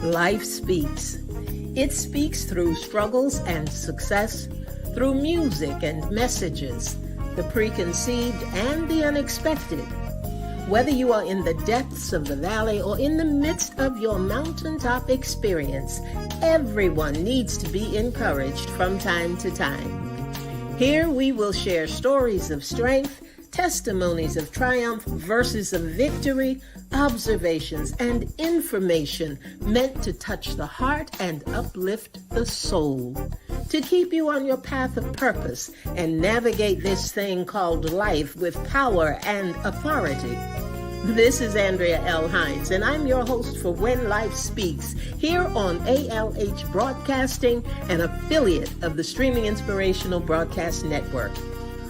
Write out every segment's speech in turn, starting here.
Life speaks. It speaks through struggles and success, through music and messages, the preconceived and the unexpected. Whether you are in the depths of the valley or in the midst of your mountaintop experience, everyone needs to be encouraged from time to time. Here we will share stories of strength, testimonies of triumph, verses of victory, observations, and information meant to touch the heart and uplift the soul, to keep you on your path of purpose and navigate this thing called life with power and authority. This is Andrea L. Hines, and I'm your host for When Life Speaks, here on ALH Broadcasting, an affiliate of the Streaming Inspirational Broadcast Network.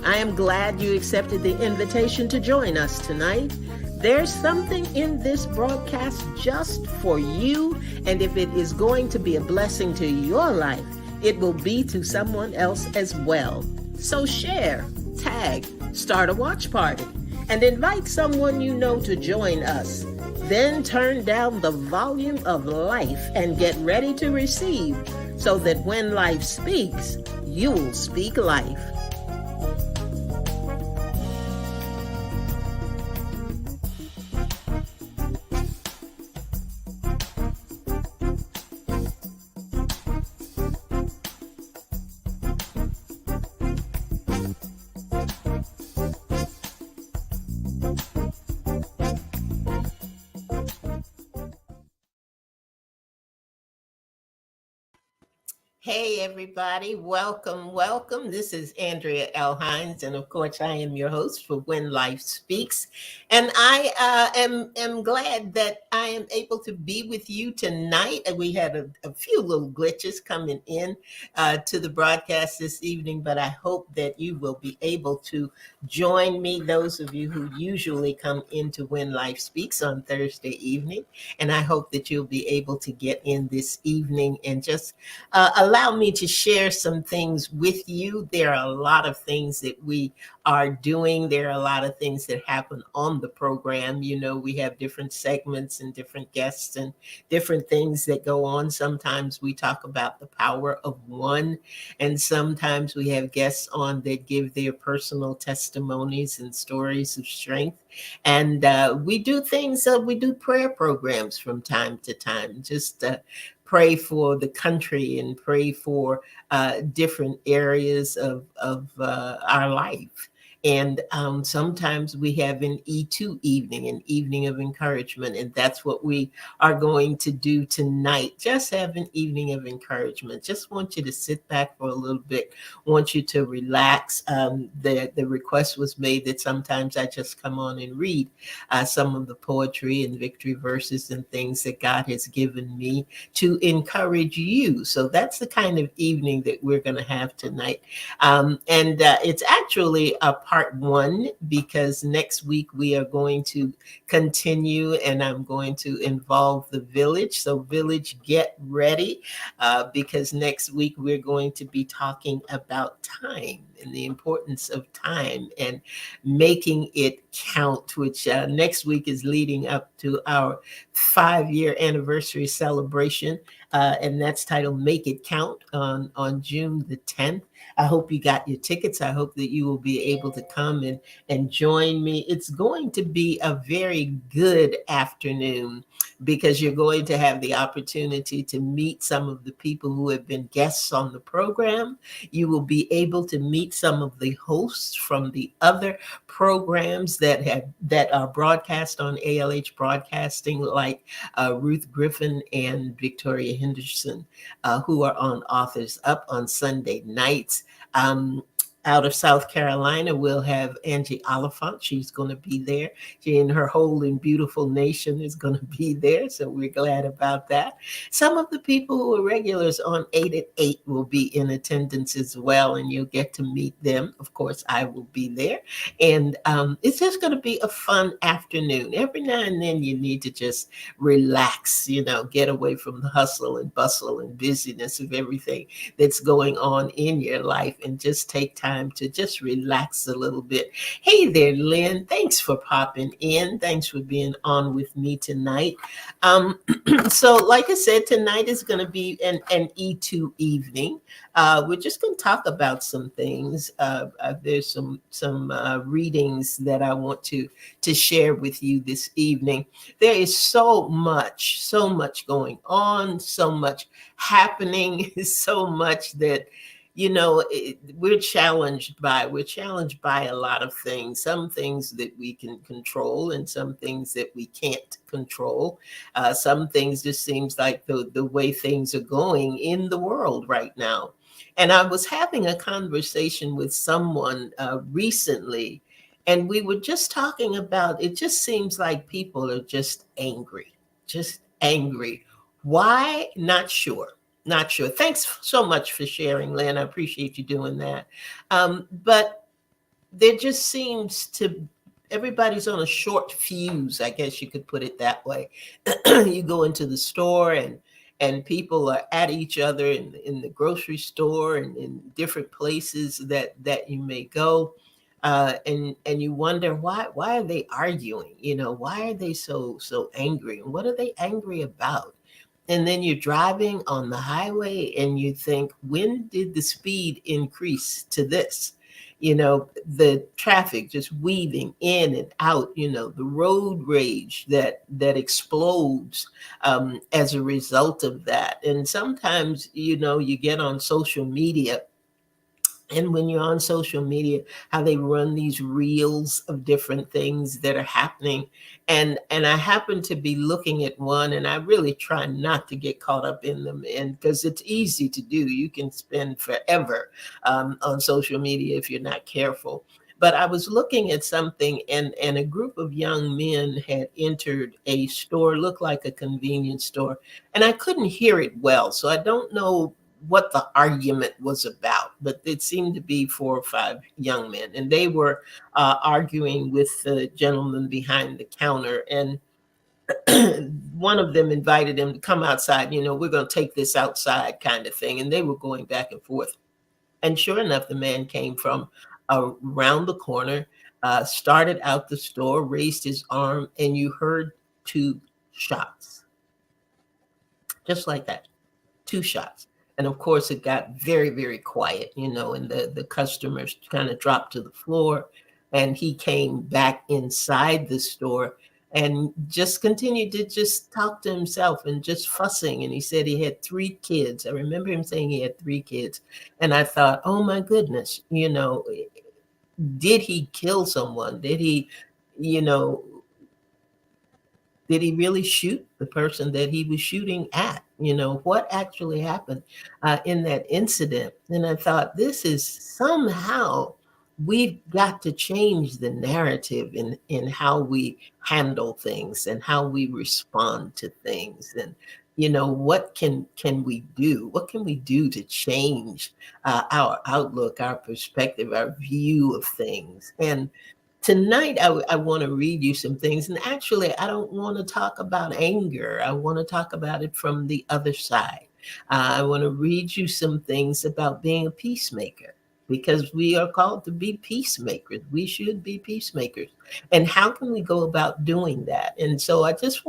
I am glad you accepted the invitation to join us tonight. There's something in this broadcast just for you, and if it is going to be a blessing to your life, it will be to someone else as well. So share, tag, start a watch party, and invite someone you know to join us. Then turn down the volume of life and get ready to receive, so that when life speaks, you'll speak life. Hey, everybody. Welcome, welcome. This is Andrea L. Hines, and of course, I am your host for When Life Speaks. And I am glad that I am able to be with you tonight. And we had a few little glitches coming in to the broadcast this evening, but I hope that you will be able to join me, those of you who usually come into When Life Speaks on Thursday evening. And I hope that you'll be able to get in this evening and just allow me to share some things with you. There are a lot of things that we are doing. There are a lot of things that happen on the program. You know, we have different segments and different guests and different things that go on. Sometimes we talk about the power of one, and sometimes we have guests on that give their personal testimonies and stories of strength. And we do things, we do prayer programs from time to time, just pray for the country and pray for different areas of our life. And sometimes we have an E2 evening, an evening of encouragement. And that's what we are going to do tonight. Just have an evening of encouragement. Just want you to sit back for a little bit. Want you to relax. The request was made that sometimes I just come on and read some of the poetry and victory verses and things that God has given me to encourage you. So that's the kind of evening that we're going to have tonight. And it's actually a part one, because next week we are going to continue and I'm going to involve the village. So village, get ready, because next week we're going to be talking about time and the importance of time and making it count, which next week is leading up to our 5-year anniversary celebration. And that's titled Make It Count on June the 10th. I hope you got your tickets. I hope that you will be able to come and join me. It's going to be a very good afternoon because you're going to have the opportunity to meet some of the people who have been guests on the program. You will be able to meet some of the hosts from the other programs that are broadcast on ALH Broadcasting, like Ruth Griffin and Victoria Henderson, who are on Authors Up on Sunday nights. Out of South Carolina, we'll have Angie Oliphant. She's going to be there. She and her whole and beautiful nation is going to be there. So we're glad about that. Some of the people who are regulars on 8 at 8 will be in attendance as well, and you'll get to meet them. Of course, I will be there. And it's just going to be a fun afternoon. Every now and then you need to just relax, get away from the hustle and bustle and busyness of everything that's going on in your life and just take time time to just relax a little bit. Hey there, Lynn. Thanks for popping in. Thanks for being on with me tonight. Um, so, like I said, tonight is going to be an E2 evening. We're just going to talk about some things. There's some readings that I want to share with you this evening. There is so much going on, so much happening, so much that we're challenged by a lot of things. Some things that we can control, and some things that we can't control. Some things just seems like the way things are going in the world right now. And I was having a conversation with someone recently, and we were just talking about, it just seems like people are just angry, just angry. Why? Not sure. Not sure. Thanks so much for sharing, Lynn. I appreciate you doing that. But there just seems to, everybody's on a short fuse, I guess you could put it that way. You go into the store, and people are at each other in the grocery store and in different places that you may go. And you wonder, why are they arguing? Why are they so angry? And what are they angry about? And then you're driving on the highway and you think, when did the speed increase to this? The traffic just weaving in and out, the road rage that explodes as a result of that. And sometimes, you get on social media, and when you're on social media, how they run these reels of different things that are happening. And I happen to be looking at one, and I really try not to get caught up in them, and because it's easy to do. You can spend forever on social media if you're not careful. But I was looking at something, and a group of young men had entered a store, looked like a convenience store, and I couldn't hear it well, so I don't know what the argument was about, but it seemed to be 4 or 5 young men, and they were arguing with the gentleman behind the counter. And one of them invited him to come outside. We're going to take this outside, kind of thing. And they were going back and forth. And sure enough, the man came from around the corner, started out the store, raised his arm, and you heard 2 shots, just like that. 2 shots. And of course, it got very, very quiet, and the customers kind of dropped to the floor. And he came back inside the store and just continued to just talk to himself and just fussing. And he said he had 3 kids. I remember him saying he had 3 kids. And I thought, oh my goodness, did he kill someone? You know, did he really shoot the person that he was shooting at? What actually happened in that incident? And I thought, this is somehow, we've got to change the narrative in how we handle things and how we respond to things. And what can we do? What can we do to change our outlook, our perspective, our view of things? And tonight, I want to read you some things. And actually, I don't want to talk about anger. I want to talk about it from the other side. I want to read you some things about being a peacemaker, because we are called to be peacemakers. We should be peacemakers. And how can we go about doing that? And so I just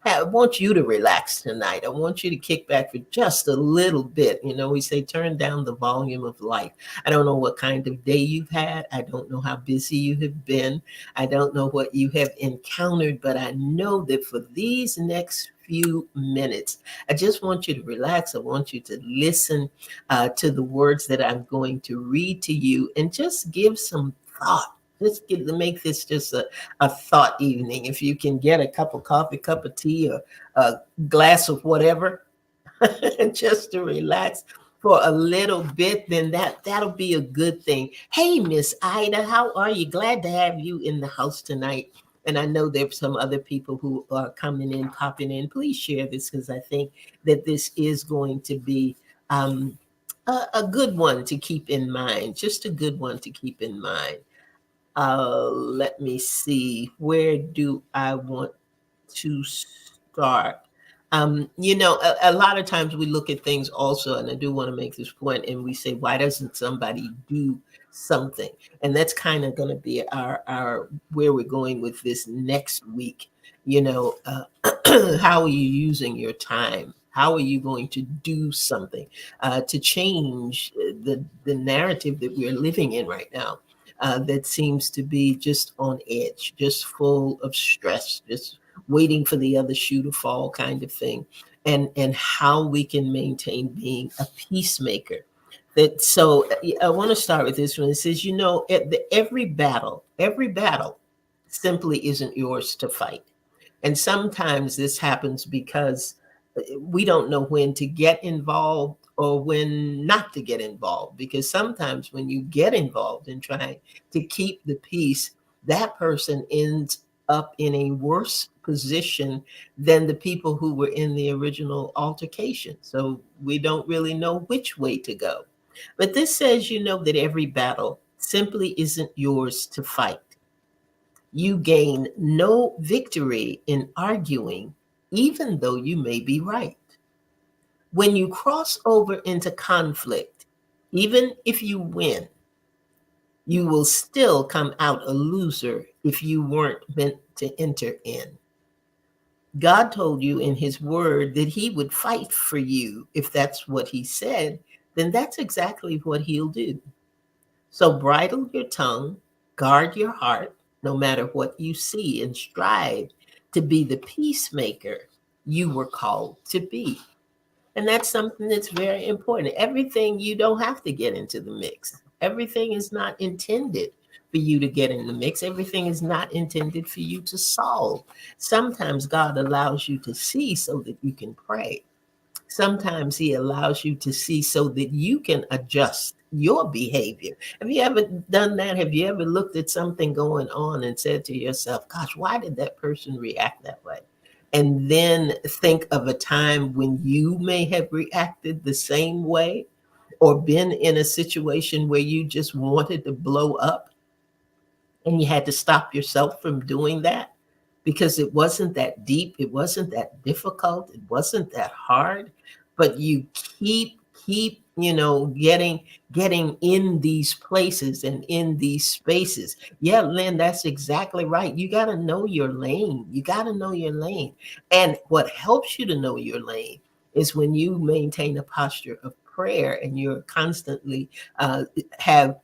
I want you to relax tonight. I want you to kick back for just a little bit. We say turn down the volume of life. I don't know what kind of day you've had. I don't know how busy you have been. I don't know what you have encountered, but I know that for these next few minutes, I just want you to relax. I want you to listen to the words that I'm going to read to you, and just give some thought. Make this just a thought evening. If you can get a cup of coffee, cup of tea, or a glass of whatever, just to relax for a little bit, then that'll be a good thing. Hey, Miss Ida, how are you? Glad to have you in the house tonight. And I know there's some other people who are coming in, popping in. Please share this, because I think that this is going to be a good one to keep in mind. Just a good one to keep in mind. Let me see. Where do I want to start? A lot of times we look at things also, and I do want to make this point, and we say, why doesn't somebody do something. And that's kind of going to be our where we're going with this next week. You know, how are you using your time? How are you going to do something to change the narrative that we're living in right now? That seems to be just on edge, just full of stress, just waiting for the other shoe to fall, kind of thing. And how we can maintain being a peacemaker. That so I want to start with this one. It says, you know, every battle simply isn't yours to fight. And sometimes this happens because we don't know when to get involved or when not to get involved. Because sometimes when you get involved in trying to keep the peace, that person ends up in a worse position than the people who were in the original altercation. So we don't really know which way to go. But this says, you know, that every battle simply isn't yours to fight. You gain no victory in arguing, even though you may be right. When you cross over into conflict, even if you win, you will still come out a loser if you weren't meant to enter in. God told you in his word that he would fight for you. If that's what he said, then that's exactly what he'll do. So bridle your tongue, guard your heart, no matter what you see, and strive to be the peacemaker you were called to be. And that's something that's very important. Everything, you don't have to get into the mix. Everything is not intended for you to get in the mix. Everything is not intended for you to solve. Sometimes God allows you to see so that you can pray. Sometimes he allows you to see so that you can adjust your behavior. Have you ever done that? Have you ever looked at something going on and said to yourself, gosh, why did that person react that way? And then think of a time when you may have reacted the same way or been in a situation where you just wanted to blow up and you had to stop yourself from doing that because it wasn't that deep, it wasn't that difficult, it wasn't that hard, but you keep you know getting in these places and in these spaces. Yeah, Lynn, that's exactly right. You got to know your lane. You got to know your lane. And what helps you to know your lane is when you maintain a posture of prayer and you're constantly have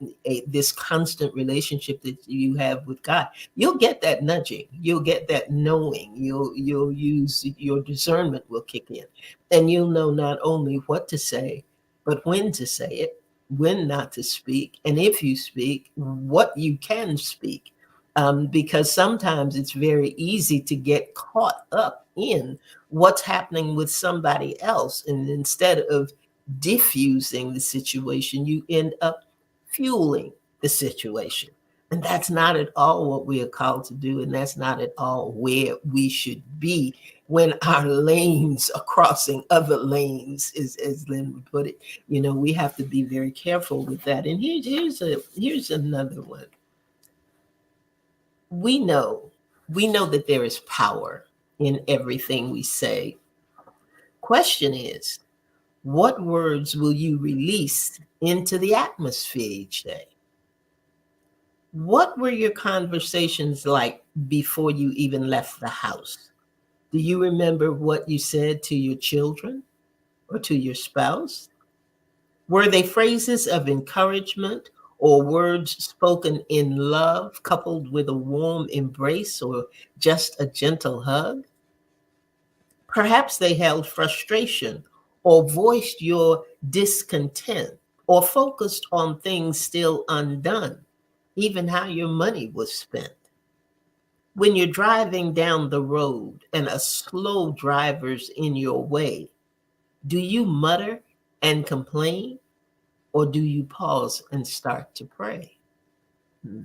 this constant relationship that you have with God. You'll get that nudging. You'll get that knowing. You'll use your discernment will kick in, and you'll know not only what to say, but when to say it, when not to speak, and if you speak, what you can speak. Because sometimes it's very easy to get caught up in what's happening with somebody else, and instead of diffusing the situation, you end up fueling the situation. And that's not at all what we are called to do. And that's not at all where we should be when our lanes are crossing other lanes, as Lynn would put it. You know, we have to be very careful with that. And here's another one. We know, we know that there is power in everything we say. Question is, what words will you release into the atmosphere each day? What were your conversations like before you even left the house? Do you remember what you said to your children or to your spouse? Were they phrases of encouragement or words spoken in love, coupled with a warm embrace or just a gentle hug? Perhaps they held frustration or voiced your discontent or focused on things still undone, even how your money was spent. When you're driving down the road and a slow driver's in your way, do you mutter and complain, or do you pause and start to pray? Hmm.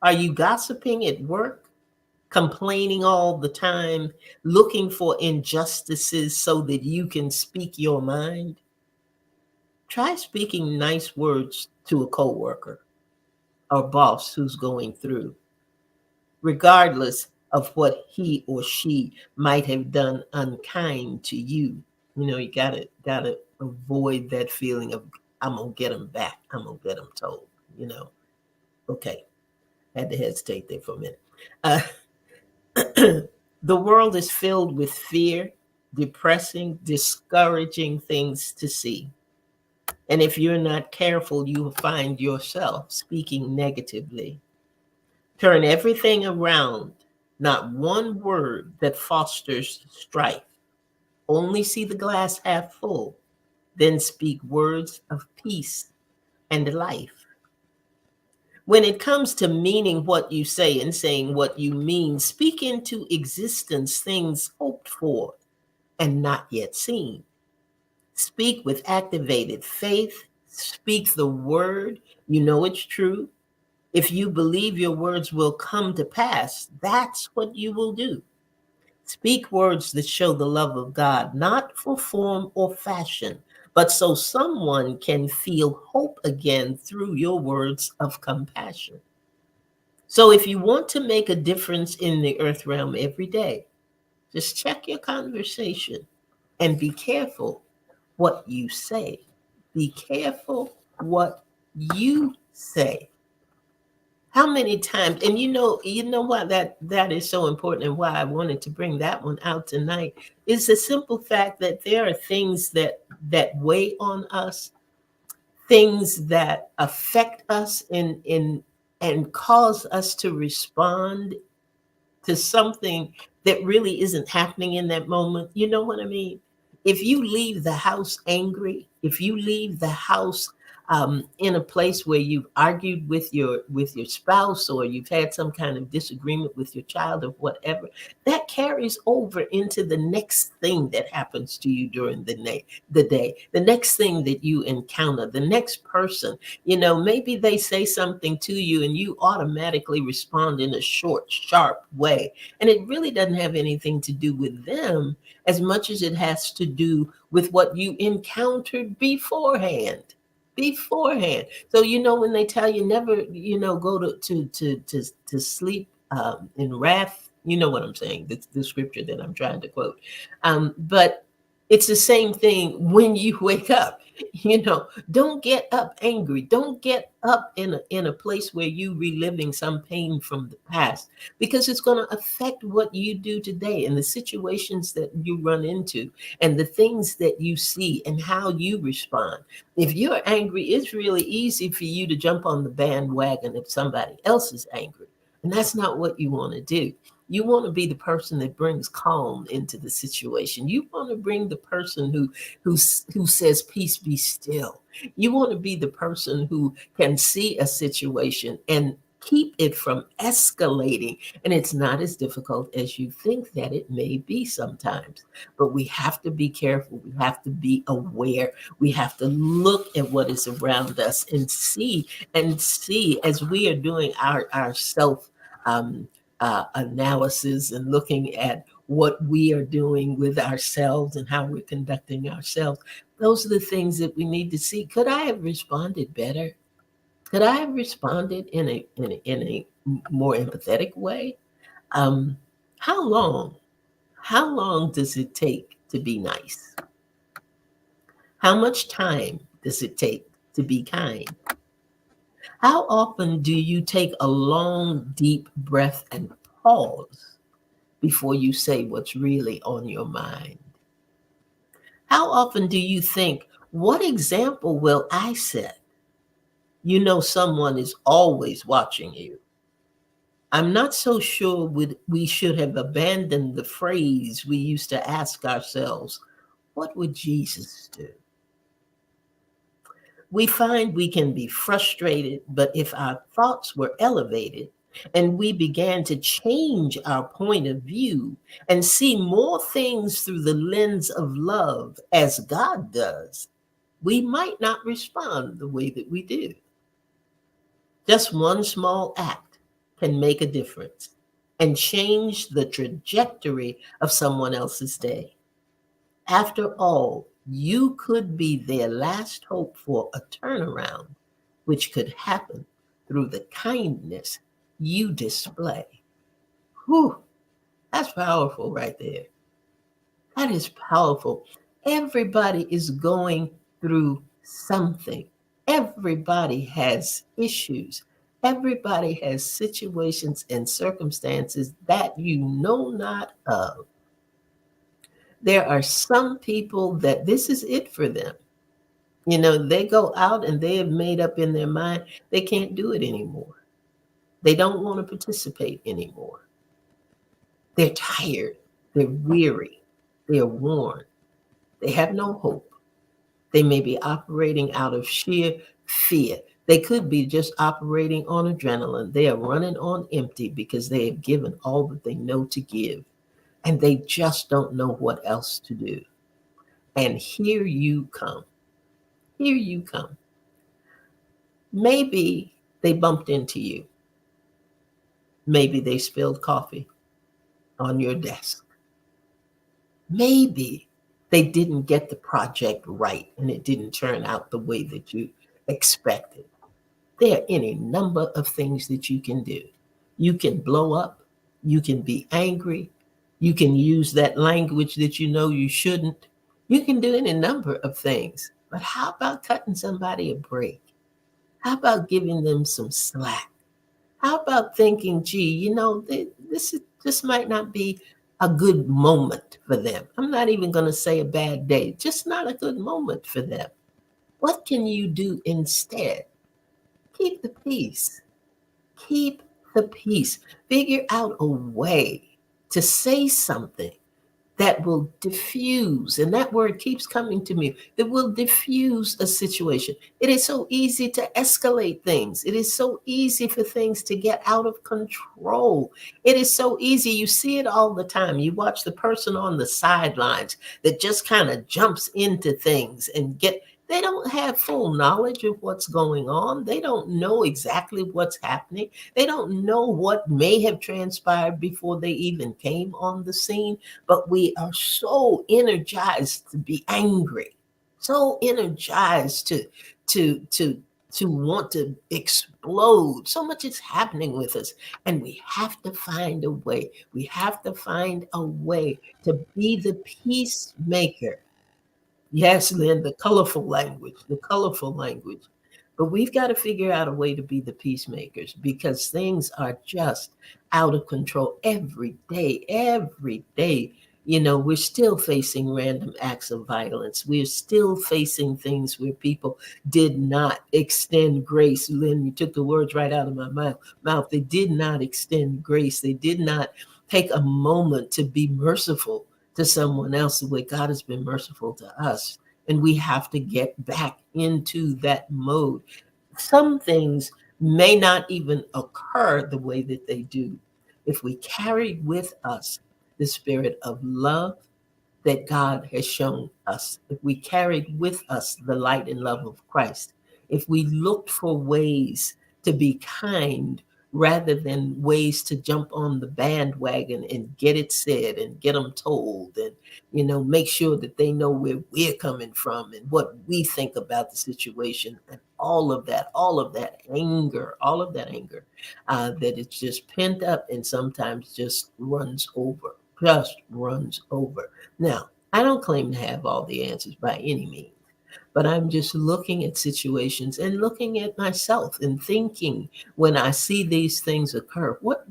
Are you gossiping at work, complaining all the time, looking for injustices so that you can speak your mind? Try speaking nice words to a coworker or boss who's going through, regardless of what he or she might have done unkind to you. You know, you gotta avoid that feeling of I'm gonna get them back. I'm gonna get them told. You know. Okay, had to hesitate there for a minute. Uh, the world is filled with fear, depressing, discouraging things to see. And if you're not careful, you will find yourself speaking negatively. Turn everything around, not one word that fosters strife. Only see the glass half full, then speak words of peace and life. When it comes to meaning what you say and saying what you mean, speak into existence things hoped for and not yet seen. Speak with activated faith. Speak the word. You know it's true. If you believe your words will come to pass, that's what you will do. Speak words that show the love of God, not for form or fashion, but so someone can feel hope again through your words of compassion. So if you want to make a difference in the earth realm every day, just check your conversation and be careful what you say. Be careful what you say. How many times, and you know why that is so important and why I wanted to bring that one out tonight is the simple fact that there are things that weigh on us, things that affect us in and cause us to respond to something that really isn't happening in that moment. You know what I mean? If you leave the house angry, if you leave the house in a place where you've argued with your spouse, or you've had some kind of disagreement with your child or whatever, that carries over into the next thing that happens to you during the next thing that you encounter, the next person. Maybe they say something to you and you automatically respond in a short, sharp way. And it really doesn't have anything to do with them as much as it has to do with what you encountered beforehand. Beforehand. So when they tell you never, go to sleep in wrath, you know what I'm saying, the scripture that I'm trying to quote. But it's the same thing when you wake up. Don't get up angry. Don't get up in a place where you reliving some pain from the past, because it's going to affect what you do today and the situations that you run into and the things that you see and how you respond. If you're angry, it's really easy for you to jump on the bandwagon if somebody else is angry. And that's not what you want to do. You want to be the person that brings calm into the situation. You want to bring the person who says, peace be still. You want to be the person who can see a situation and keep it from escalating. And it's not as difficult as you think that it may be sometimes. But we have to be careful. We have to be aware. We have to look at what is around us and see as we are doing our self um, analysis and looking at what we are doing with ourselves and how we're conducting ourselves. Those are the things that we need to see. Could I have responded better? Could I have responded in a more empathetic way? Um, how long? How long does it take to be nice? How much time does it take to be kind? How often do you take a long, deep breath and pause before you say what's really on your mind? How often do you think, what example will I set? Someone is always watching you. I'm not so sure we should have abandoned the phrase we used to ask ourselves, what would Jesus do? We find we can be frustrated, but if our thoughts were elevated and we began to change our point of view and see more things through the lens of love as God does, we might not respond the way that we do. Just one small act can make a difference and change the trajectory of someone else's day. After all, you could be their last hope for a turnaround, which could happen through the kindness you display. Whew, that's powerful right there. That is powerful. Everybody is going through something. Everybody has issues. Everybody has situations and circumstances that you know not of. There are some people that this is it for them. They go out and they have made up in their mind they can't do it anymore. They don't want to participate anymore. They're tired. They're weary. They're worn. They have no hope. They may be operating out of sheer fear. They could be just operating on adrenaline. They are running on empty because they have given all that they know to give, and they just don't know what else to do. And here you come. Here you come. Maybe they bumped into you. Maybe they spilled coffee on your desk. Maybe they didn't get the project right and it didn't turn out the way that you expected. There are any number of things that you can do. You can blow up. You can be angry. You can use that language that you know you shouldn't. You can do any number of things. But how about cutting somebody a break? How about giving them some slack? How about thinking, gee, this might not be a good moment for them. I'm not even going to say a bad day, just not a good moment for them. What can you do instead? Keep the peace. Keep the peace. Figure out a way to say something that will diffuse, and that word keeps coming to me, that will diffuse a situation. It is so easy to escalate things. It is so easy for things to get out of control. It is so easy. You see it all the time. You watch the person on the sidelines that just kind of jumps into things and they don't have full knowledge of what's going on. They don't know exactly what's happening. They don't know what may have transpired before they even came on the scene. But we are so energized to be angry, so energized to want to explode. So much is happening with us, and we have to find a way. We have to find a way to be the peacemaker. Yes, Lynn, the colorful language, the colorful language. But we've got to figure out a way to be the peacemakers because things are just out of control every day, every day. We're still facing random acts of violence. We're still facing things where people did not extend grace. Lynn, you took the words right out of my mouth. They did not extend grace. They did not take a moment to be merciful to someone else the way God has been merciful to us. And we have to get back into that mode. Some things may not even occur the way that they do if we carry with us the spirit of love that God has shown us, if we carried with us the light and love of Christ, if we looked for ways to be kind rather than ways to jump on the bandwagon and get it said and get them told and make sure that they know where we're coming from and what we think about the situation and all of that anger that it's just pent up and sometimes just runs over. Now, I don't claim to have all the answers by any means, but I'm just looking at situations and looking at myself and thinking when I see these things occur, what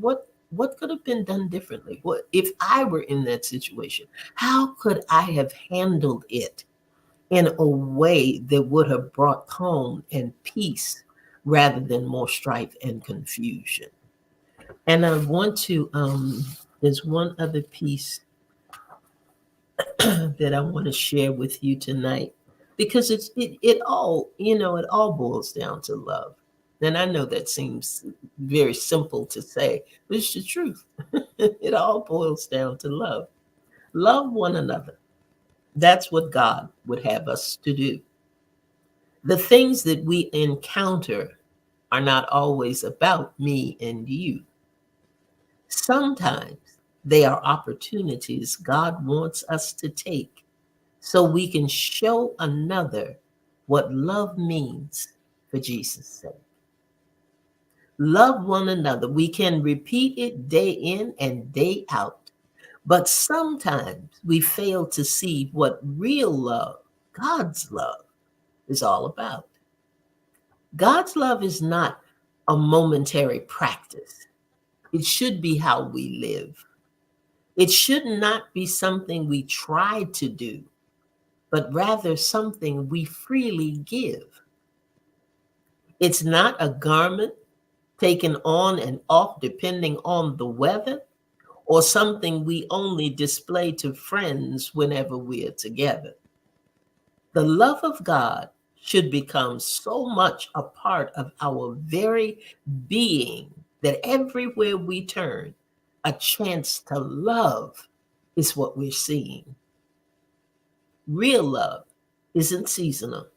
could have been done differently? What if I were in that situation? How could I have handled it in a way that would have brought calm and peace rather than more strife and confusion? And I want to there's one other piece that I want to share with you tonight because it all boils down to love. And I know that seems very simple to say, but it's the truth. It all boils down to love. Love one another. That's what God would have us to do. The things that we encounter are not always about me and you. Sometimes they are opportunities God wants us to take so we can show another what love means for Jesus' sake. Love one another. We can repeat it day in and day out, but sometimes we fail to see what real love, God's love, is all about. God's love is not a momentary practice. It should be how we live. It should not be something we try to do, but rather something we freely give. It's not a garment taken on and off depending on the weather, or something we only display to friends whenever we're together. The love of God should become so much a part of our very being that everywhere we turn, a chance to love is what we're seeing. Real love isn't seasonal,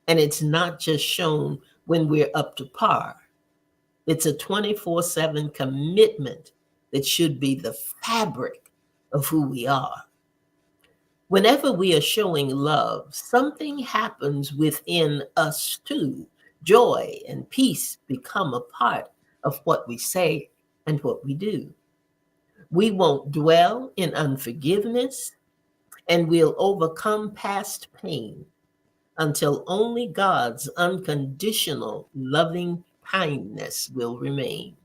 and it's not just shown when we're up to par. It's a 24/7 commitment that should be the fabric of who we are. Whenever we are showing love, something happens within us too. Joy and peace become a part of what we say and what we do. We won't dwell in unforgiveness, and we'll overcome past pain until only God's unconditional loving kindness will remain.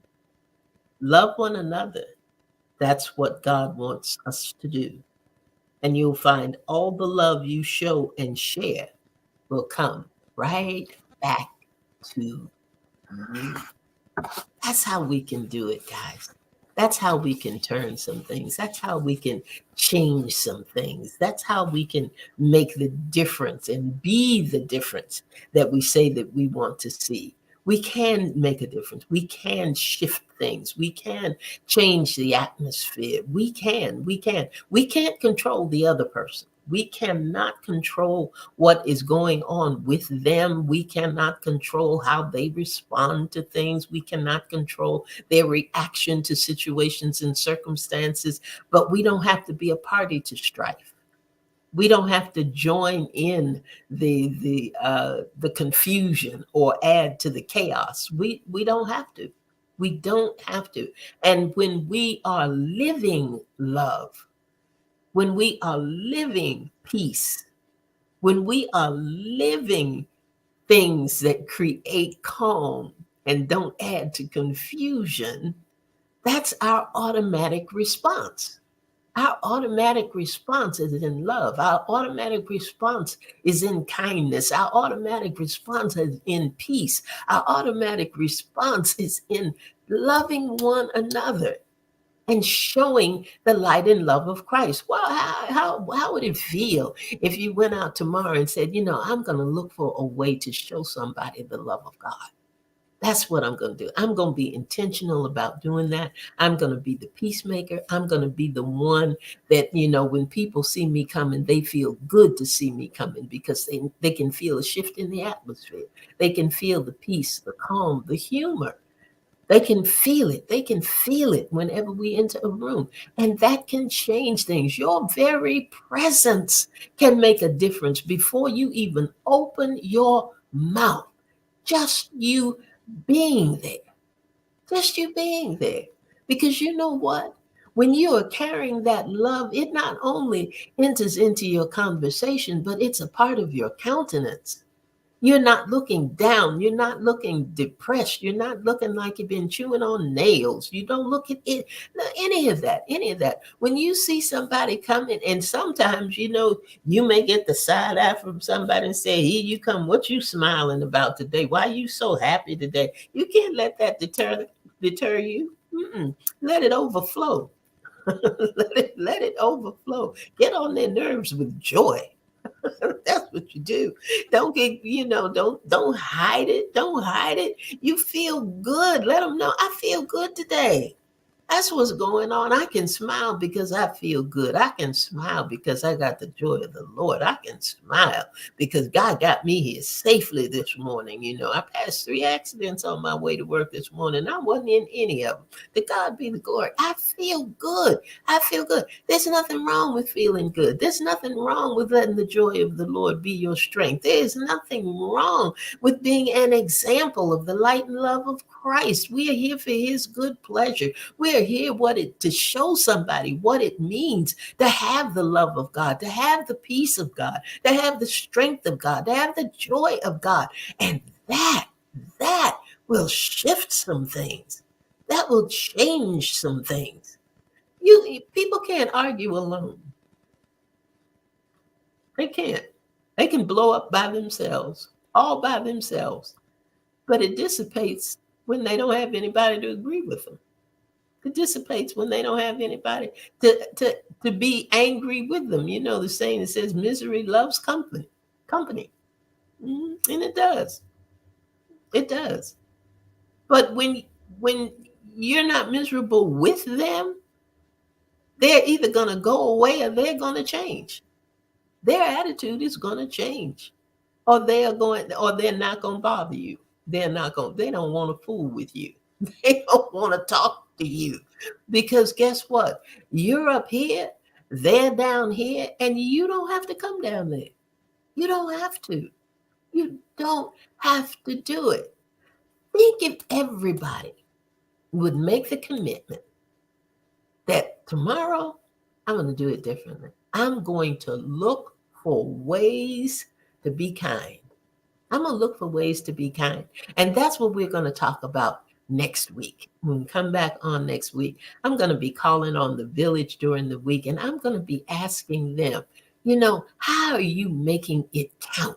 Love one another. That's what God wants us to do. And you'll find all the love you show and share will come right back to you. That's how we can do it, guys. That's how we can turn some things. That's how we can change some things. That's how we can make the difference and be the difference that we say that we want to see. We can make a difference. We can shift things. We can change the atmosphere. We can. We can. We can't control the other person. We cannot control what is going on with them. We cannot control how they respond to things. We cannot control their reaction to situations and circumstances, but we don't have to be a party to strife. We don't have to join in the confusion or add to the chaos. We don't have to. We don't have to. And when we are living love, when we are living peace, when we are living things that create calm and don't add to confusion, that's our automatic response. Our automatic response is in love. Our automatic response is in kindness. Our automatic response is in peace. Our automatic response is in loving one another and showing the light and love of Christ. Well, how would it feel if you went out tomorrow and said, I'm going to look for a way to show somebody the love of God? That's what I'm going to do. I'm going to be intentional about doing that. I'm going to be the peacemaker. I'm going to be the one that, when people see me coming, they feel good to see me coming because they can feel a shift in the atmosphere. They can feel the peace, the calm, the humor. They can feel it. They can feel it whenever we enter a room. And that can change things. Your very presence can make a difference before you even open your mouth. Just you being there. Just you being there. Because you know what? When you are carrying that love, it not only enters into your conversation, but it's a part of your countenance. You're not looking down. You're not looking depressed. You're not looking like you've been chewing on nails. You don't look at it, any of that, any of that. When you see somebody coming, and sometimes, you may get the side eye from somebody and say, here you come, what you smiling about today? Why are you so happy today? You can't let that deter you. Let it overflow. let it overflow. Get on their nerves with joy. That's what you do. Don't get, don't hide it. Don't hide it. You feel good. Let them know I feel good today. That's what's going on. I can smile because I feel good. I can smile because I got the joy of the Lord. I can smile because God got me here safely this morning. I passed 3 accidents on my way to work this morning. I wasn't in any of them. To God be the glory. I feel good. I feel good. There's nothing wrong with feeling good. There's nothing wrong with letting the joy of the Lord be your strength. There's nothing wrong with being an example of the light and love of Christ. We are here for his good pleasure. We're here to show somebody what it means to have the love of God, to have the peace of God, to have the strength of God, to have the joy of God. And that That will shift some things. That will change some things. People can't argue alone. They can't. They can blow up by themselves, all by themselves. But it dissipates when they don't have anybody to agree with them. It dissipates when they don't have anybody to be angry with them. You know the saying that says misery loves company. Company. And it does. It does. But when you're not miserable with them, they're either going to go away or they're going to change. Their attitude is going to change. Or they're not going to bother you. They don't want to fool with you. They don't want to talk to you. Because guess what? You're up here, they're down here, and you don't have to come down there. You don't have to. You don't have to do it. Think if everybody would make the commitment that tomorrow I'm going to do it differently. I'm going to look for ways to be kind. I'm going to look for ways to be kind. And that's what we're going to talk about next week. When we come back on next week, I'm going to be calling on the village during the week and I'm going to be asking them, how are you making it count?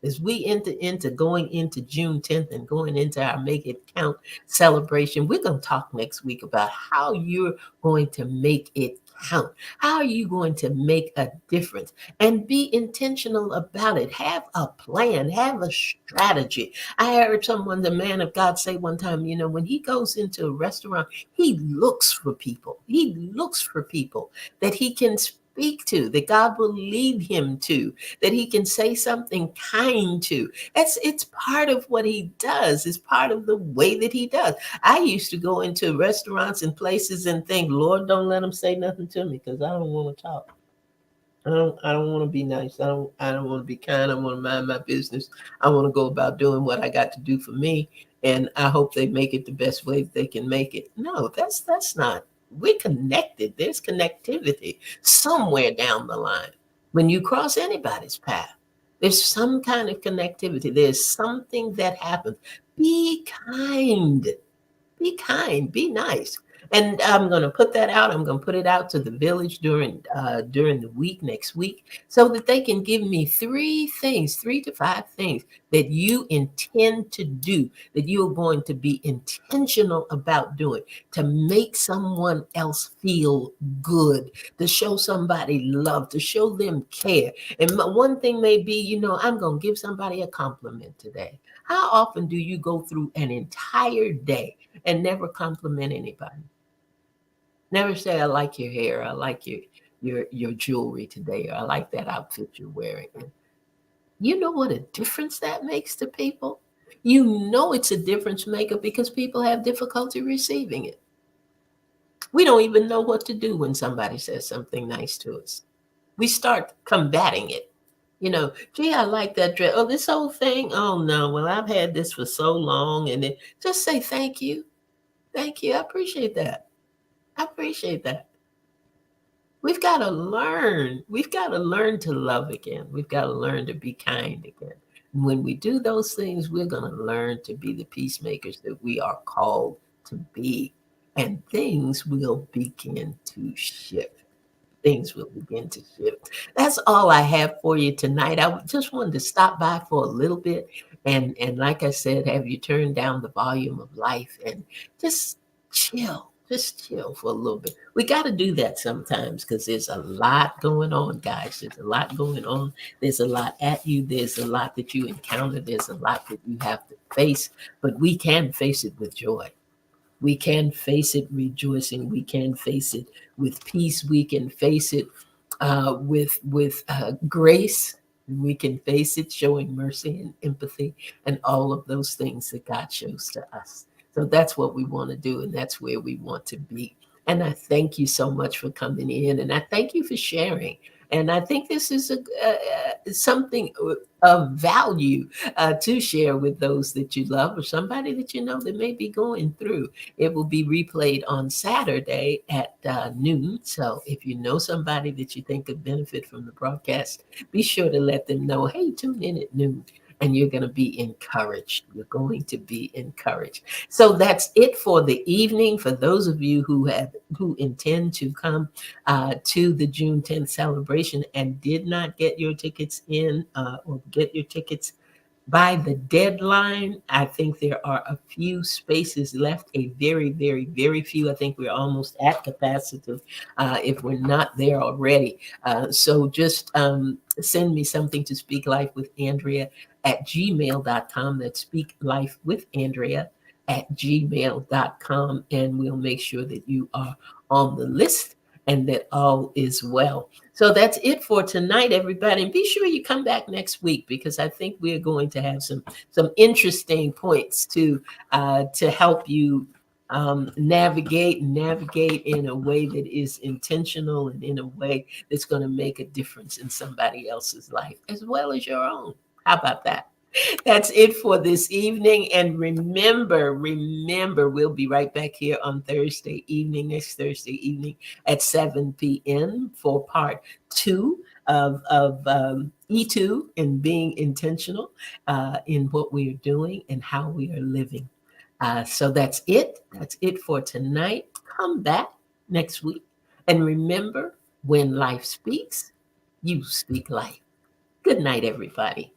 As we enter into going into June 10th and going into our Make It Count celebration, we're going to talk next week about how you're going to make it count. How are you going to make a difference? And be intentional about it. Have a plan, have a strategy. I heard someone, the man of God, say one time, when he goes into a restaurant, he looks for people. He looks for people that he can speak to, that God will lead him to, that he can say something kind to. It's part of what he does. It's part of the way that he does. I used to go into restaurants and places and think, Lord, don't let them say nothing to me because I don't want to talk. I don't want to be nice. I don't want to be kind. I want to mind my business. I want to go about doing what I got to do for me. And I hope they make it the best way they can make it. No, that's not. We're connected. There's connectivity somewhere down the line. When you cross anybody's path, there's some kind of connectivity. There's something that happens. Be kind. Be kind, be nice. And I'm going to put that out. I'm going to put it out to the village during the week next week so that they can give me 3 to 5 things that you intend to do, that you're going to be intentional about doing to make someone else feel good, to show somebody love, to show them care. And one thing may be, I'm going to give somebody a compliment today. How often do you go through an entire day and never compliment anybody? Never say, I like your hair, I like your jewelry today, or I like that outfit you're wearing. You know what a difference that makes to people? You know it's a difference maker because people have difficulty receiving it. We don't even know what to do when somebody says something nice to us. We start combating it. Gee, I like that dress. Oh, this whole thing. Oh no, well, I've had this for so long. And then just say thank you. Thank you. I appreciate that. I appreciate that. We've got to learn. We've got to learn to love again. We've got to learn to be kind again. And when we do those things, we're going to learn to be the peacemakers that we are called to be. And things will begin to shift. Things will begin to shift. That's all I have for you tonight. I just wanted to stop by for a little bit and like I said, have you turn down the volume of life and just chill. Just chill for a little bit. We got to do that sometimes because there's a lot going on, guys. There's a lot going on. There's a lot at you. There's a lot that you encounter. There's a lot that you have to face, but we can face it with joy. We can face it rejoicing. We can face it with peace. We can face it with grace. We can face it showing mercy and empathy and all of those things that God shows to us. So that's what we want to do, and that's where we want to be. And I thank you so much for coming in, and I thank you for sharing. And I think this is something of value to share with those that you love or somebody that you know that may be going through. It will be replayed on Saturday at noon. So if you know somebody that you think could benefit from the broadcast, be sure to let them know, hey, tune in at noon. and you're going to be encouraged. You're going to be encouraged. So that's it for the evening. For those of you who intend to come to the June 10th celebration and did not get your tickets in or get your tickets by the deadline, I think there are a few spaces left, a very, very, very few. I think we're almost at capacity if we're not there already. So just send me something to Speak Life with Andrea at gmail.com. That's Speak Life with Andrea at gmail.com. And we'll make sure that you are on the list and that all is well. So that's it for tonight, everybody. And be sure you come back next week, because I think we're going to have some interesting points to help you navigate in a way that is intentional and in a way that's going to make a difference in somebody else's life as well as your own. How about that? That's it for this evening. And remember, we'll be right back here on Thursday evening, next Thursday evening at 7 p.m. for part 2 of E2 and being intentional in what we are doing and how we are living. So that's it. That's it for tonight. Come back next week. And remember, when life speaks, you speak life. Good night, everybody.